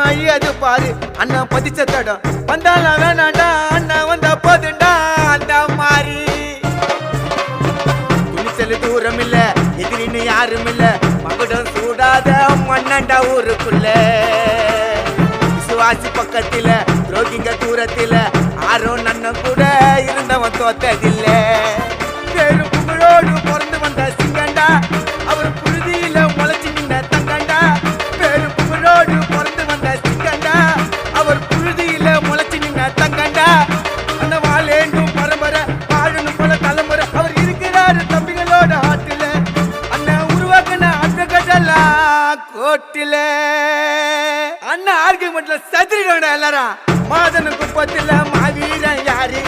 அது பாரு அண்ணன் பதிச்ச தடம் வந்தாலும் வேணாண்டா அண்ணன் வந்த போதுண்டா அந்த மாதிரி துணிச்சல் தூரம் இல்ல எதிரின்னு யாரும் இல்ல மகுடம் சூடாத மண்ணண்டா ஊருக்குள்ள விசுவாசி பக்கத்தில துரோகிங்க தூரத்தில ஆரும் நன்ன கூட இருந்தவன் தோத்ததில்ல பேரும் புகழோடு பிறந்து வந்த சிங்கண்டா அவர் புழுதியில முளைச்சு நின்ன தங்கண்டா பேரும் புகழோடு பிறந்து வந்த சிங்கண்டா அவர் புழுதியில முளைச்சு நின்ன தங்கண்டா அந்த வாழேண்டும் பரம்பரை வாழணும் போல தலைமுறை அவர் இருக்கிறாரு தம்பிகளோட ஆட்டுல அண்ணன் உருவாக்கின அந்த கட்டலா கோட்டில அண்ணன் ஆர்குமெண்ட்ல சதுரிடா எல்லாரும் மாதன குப்பத்துல மாவீரன் யாரு